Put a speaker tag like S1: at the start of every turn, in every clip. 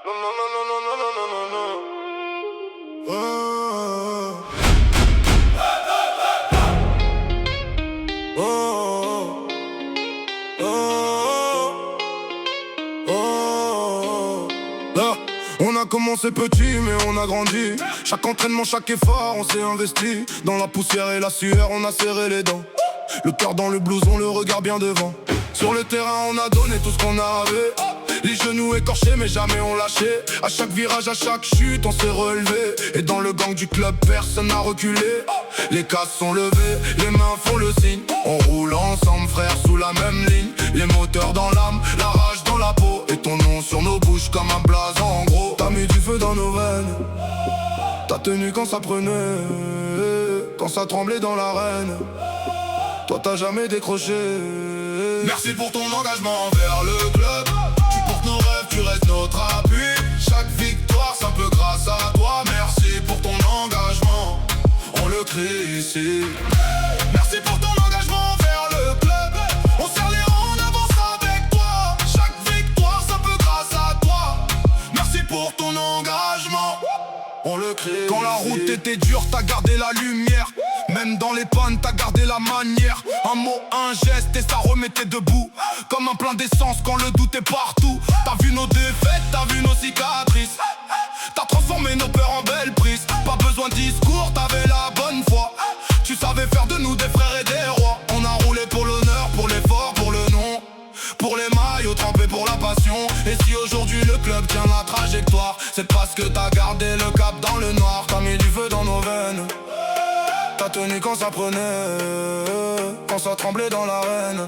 S1: Non, non, non, non, non, non, non, non, non. Oh, oh, oh, oh. Là, on a commencé petit mais on a grandi. Chaque entraînement, chaque effort, on s'est investi. Dans la poussière et la sueur, on a serré les dents. Le cœur dans le blouson, le regard bien devant. Sur le terrain, on a donné tout ce qu'on avait. Les genoux écorchés mais jamais on lâchait. À chaque virage, à chaque chute, on s'est relevé. Et dans le gang du club, personne n'a reculé. Les casques sont levés, les mains font le signe. On roule ensemble frères sous la même ligne. Les moteurs dans l'âme, la rage dans la peau. Et ton nom sur nos bouches comme un blason en gros. T'as mis du feu dans nos veines. T'as tenu quand ça prenait, quand ça tremblait dans l'arène. Toi t'as jamais décroché. Merci pour ton engagement envers le club. Tu portes nos rêves, tu restes notre appui. Chaque victoire c'est un peu grâce à toi. Merci pour ton engagement, on le crie ici. Merci pour ton engagement envers le club. On serre les rangs, on avance avec toi. Chaque victoire c'est un peu grâce à toi. Merci pour ton engagement, on le crie. Quand la route était dure, t'as gardé la lumière. Même dans les pannes, t'as gardé la manière. Un mot, un geste et ça remettait debout. Comme un plein d'essence quand le doute est partout. T'as vu nos défaites, t'as vu nos cicatrices. T'as transformé nos peurs en belles prises. Pas besoin de discours, t'avais la bonne foi. Tu savais faire de nous des frères et des rois. On a roulé pour l'honneur, pour l'effort, pour le nom. Pour les maillots trempés pour la passion. Et si aujourd'hui le club tient la trajectoire, c'est parce que t'as gardé le cap dans le noir. T'as mis du feu dans nos veines. T'as tenu quand ça prenait, quand ça tremblait dans l'arène.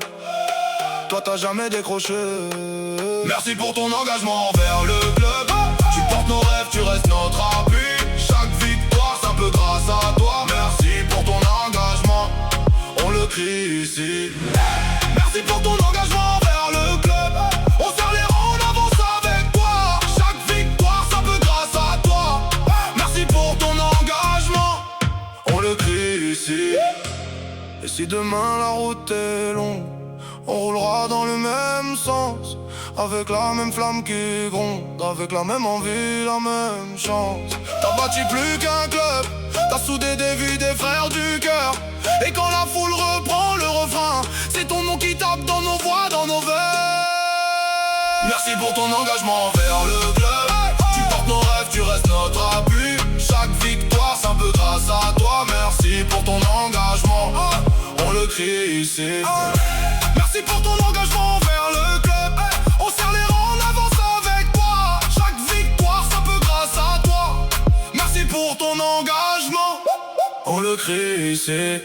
S1: Toi t'as jamais décroché. Merci pour ton engagement envers le club. Tu portes nos rêves, tu restes notre appui. Chaque victoire c'est un peu grâce à toi. Merci pour ton engagement, on le crie ici. Merci pour ton engagement envers le club. On serre les rangs, on avance avec toi. Chaque victoire c'est un peu grâce à toi. Merci pour ton engagement, on le crie ici. Et si demain la route est longue, on roulera dans le même sens. Avec la même flamme qui gronde, avec la même envie, la même chance. T'as bâti plus qu'un club, t'as soudé des vies, des frères du cœur. Et quand la foule reprend le refrain, c'est ton nom qui tape dans nos voix, dans nos veines. Merci pour ton engagement envers le club. Tu portes nos rêves, tu restes notre appui. Chaque victoire c'est un peu grâce à toi. Merci pour ton engagement, on le crie ici. Merci pour ton engagement envers le club. On serre les rangs, on avance avec toi. Chaque victoire c'est un peu grâce à toi. Merci pour ton engagement, on le crie ici.